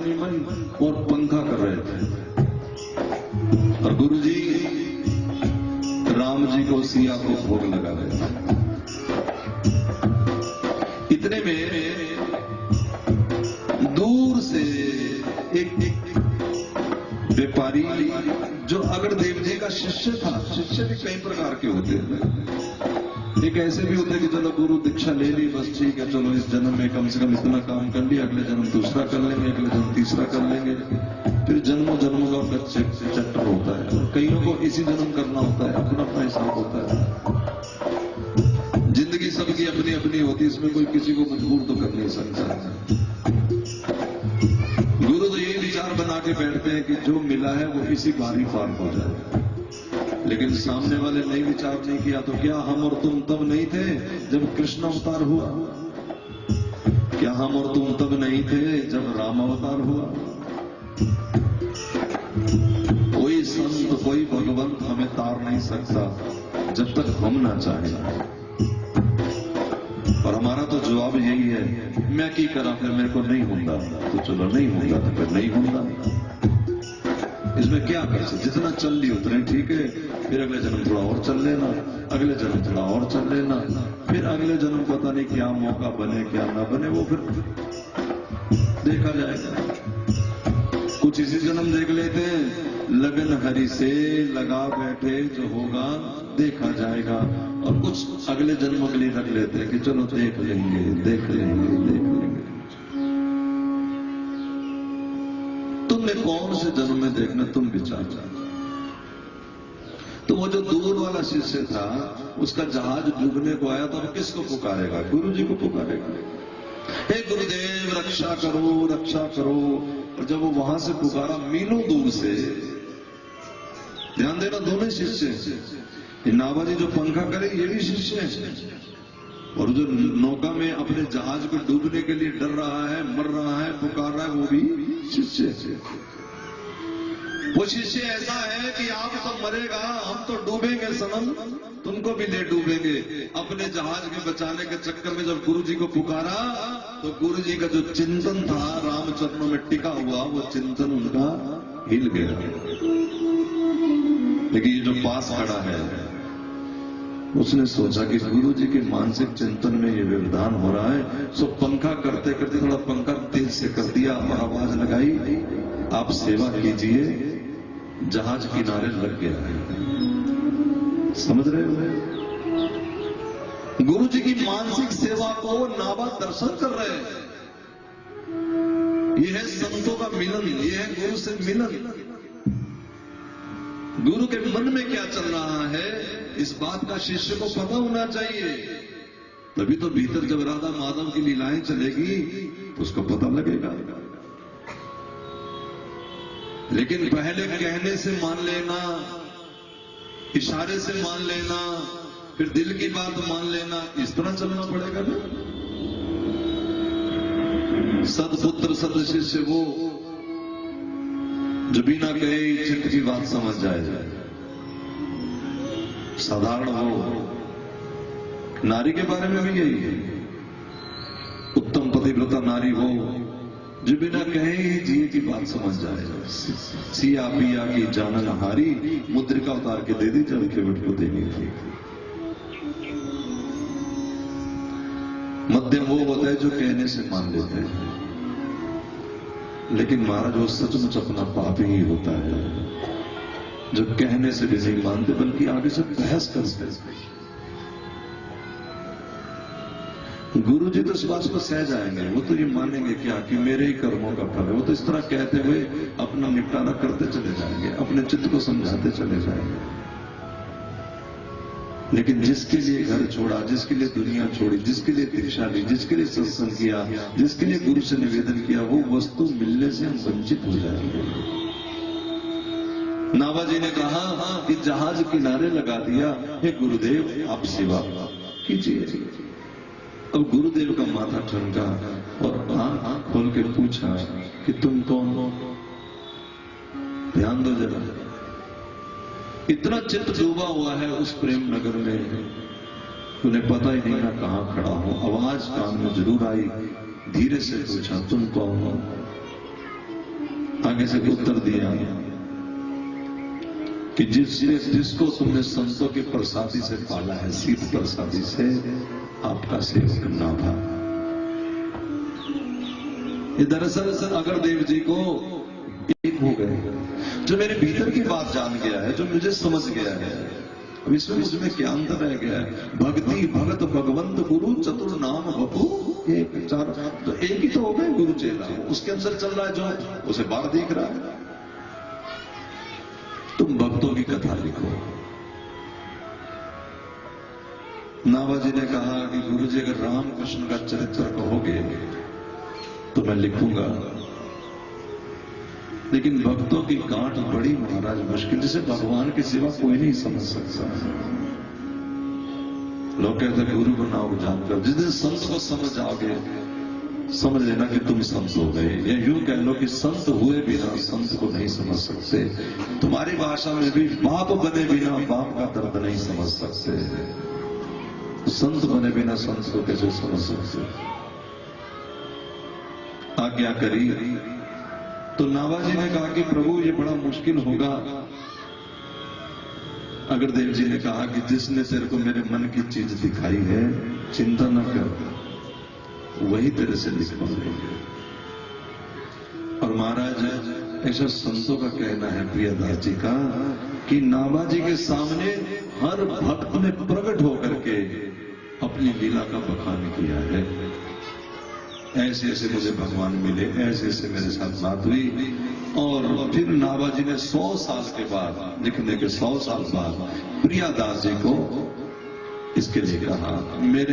और पंखा कर रहे थे और गुरुजी राम जी को सिया को भोग लगा रहे थे। इतने में दूर से एक व्यापारी जो अग्रदेव जी का शिष्य था, शिष्य भी कई प्रकार के होते हैं। एक ऐसे भी होते हैं कि चलो गुरु दीक्षा ले ली, बस ठीक है, चलो इस जन्म में कम से कम इतना काम कर लिया, अगले जन्म दूसरा कर लेंगे, अगले जन्म तीसरा कर लेंगे, फिर जन्मों जन्मों का चक्कर होता है। और कईयों को इसी जन्म करना होता है, अपना अपना हिसाब होता है। जिंदगी सबकी अपनी अपनी होती है, इसमें कोई किसी को मजबूर तो कर नहीं सकता। गुरु तो ये विचार बना के बैठते हैं कि जो मिला है वो इसी बार ही पार हो जाए, लेकिन सामने वाले नहीं विचार नहीं किया तो क्या हम और तुम तब नहीं थे जब कृष्ण अवतार हुआ? क्या हम और तुम तब नहीं थे जब राम अवतार हुआ? कोई संत कोई भगवंत हमें तार नहीं सकता जब तक हम ना चाहें। और हमारा तो जवाब यही है, मैं की करा फिर मेरे को नहीं होता, तो चलो नहीं होता तो फिर नहीं होता, इसमें क्या कर सकते? जितना चल ली उतना ठीक है, फिर अगले जन्म थोड़ा और चल लेना, अगले जन्म थोड़ा और चल लेना, फिर अगले जन्म पता नहीं क्या मौका बने क्या ना बने, वो फिर देखा जाएगा। कुछ इसी जन्म देख लेते हैं, लगन हरि से लगा बैठे, जो होगा देखा जाएगा। और कुछ अगले जन्म के लिए रख लेते हैं कि चलो देख लेंगे देख लेंगे देख लेंगे। तुमने कौन से जन्म में देखना, तुम विचार करो। तो वो जो दूर वाला शिष्य था, उसका जहाज डूबने को आया, तो अब किसको पुकारेगा? गुरु जी को पुकारेगा, हे गुरुदेव रक्षा करो रक्षा करो। और जब वो वहां से पुकारा मीलों दूर से, ध्यान देना दोनों शिष्य, ये नाबाजी जो पंखा करे ये भी शिष्य है, और जो नौका में अपने जहाज को डूबने के लिए डर रहा है, मर रहा है, पुकार रहा है, वो भी शिष्य है। वो शिष्य ऐसा है कि आप तो मरेगा, हम तो डूबेंगे सनम, तुमको भी ले डूबेंगे। अपने जहाज के बचाने के चक्कर में जब गुरु जी को पुकारा, तो गुरु जी का जो चिंतन था राम चरणों में टिका हुआ, वो चिंतन उनका हिल गया। लेकिन ये जो पास खड़ा है, उसने सोचा कि गुरु जी के मानसिक चिंतन में ये व्यवधान हो रहा है, सो पंखा करते करते थोड़ा पंखा तेज से कर दिया और आवाज लगाई, आप सेवा कीजिए, जहाज किनारे लग गया है। समझ रहे हो? गुरु जी की मानसिक सेवा को नाबा दर्शन कर रहे हैं। यह है संतों का मिलन, यह है गुरु से मिलन। गुरु के मन में क्या चल रहा है, इस बात का शिष्य को पता होना चाहिए। तभी तो भीतर जब राधा माधव की लीलाएं चलेगी तो उसको पता लगेगा। लेकिन पहले कहने से मान लेना, इशारे से मान लेना, फिर दिल की बात मान लेना, इस तरह चलना पड़ेगा ना। सदपुत्र सद शिष्य वो जो बिना कहे चित्त की बात समझ जाए। साधारण हो, नारी के बारे में भी यही है। उत्तम पतिव्रता नारी हो जो बिना कहे ही जिए की बात समझ जाए। सिया पिया की जानन हारी, मुद्रिका उतार के दे दी जब केवट को देनी थी। मध्यम वो होता है जो कहने से मान लेते हैं, लेकिन महाराज वो सचमुच अपना पाप ही होता है जो कहने से भी नहीं मानते, बल्कि आगे से बहस करते हैं। गुरु जी तो इस बात को सह जाएंगे, वो तो ये मानेंगे क्या कि मेरे ही कर्मों का फल है। वो तो इस तरह कहते हुए अपना निपटारा करते चले जाएंगे, अपने चित्त को समझाते चले जाएंगे। लेकिन जिसके लिए घर छोड़ा, जिसके लिए दुनिया छोड़ी, जिसके लिए दीक्षा ली, जिसके लिए सत्संग किया, जिसके लिए गुरु से निवेदन किया, वो वस्तु मिलने से हम वंचित हो जाएंगे। नाभाजी ने कहा कि जहाज किनारे लगा दिया, हे गुरुदेव आप सेवा कीजिए। अब गुरुदेव का माथा ठनका और आंख खोल के पूछा कि तुम कौन हो? ध्यान दो जरा, इतना चित्त डूबा हुआ है उस प्रेम नगर में, उन्हें पता ही नहीं ना कहां खड़ा हो। आवाज कान में जरूर आई, धीरे से पूछा तुम कौन हो? आगे से उत्तर दिया कि जिसको तुमने संतों के प्रसादी से पाला है, शीत प्रसादी से, आपका सेवक नाभा। ये दरअसल अगर देव जी को एक हो गए, जो मेरे भीतर की बात जान गया है, जो मुझे समझ गया है, अब इसमें मुझमें क्या अंतर रह गया है? भक्ति भगत भगवंत गुरु चतुर नाम बपू एक, चार, तो एक ही तो हो गए गुरु चेला। उसके अंदर चल रहा है जो, उसे बाहर दिख रहा है। तुम भक्तों की कथा लिखो। नाभा जी ने कहा कि गुरु जी अगर राम कृष्ण का चरित्र कहोगे तो मैं लिखूंगा, लेकिन भक्तों की गांठ बड़ी महाराज मुश्किल, जिसे भगवान के सिवा कोई नहीं समझ सकता। लोग कहते हैं गुरु को नाम जानकर, जिस दिन संत को समझ आओगे, समझ लेना कि तुम संत हो गए। या यूं कह लो कि संत हुए बिना संत को नहीं समझ सकते। तुम्हारी भाषा में भी बाप बने बिना बाप का दर्द नहीं समझ सकते, संत बने बिना संत को कैसे समझ सकते? आज्ञा करी तो नाभा जी ने कहा कि प्रभु ये बड़ा मुश्किल होगा। अगर देव जी ने कहा कि जिसने तेरे को मेरे मन की चीज दिखाई है, चिंता न कर, वही तेरे से लिख पाएंगे। और महाराज ऐसा संतों का कहना है प्रियदास जी का कि नाभा जी के सामने हर भक्त ने प्रकट होकर के अपनी लीला का बखान किया है। ऐसे ऐसे मुझे भगवान मिले, ऐसे ऐसे मेरे साथ बात हुई। और फिर नाभा जी ने 100 साल के बाद, लिखने के 100 साल बाद प्रियदास जी को इसके लिए कहा, मेरे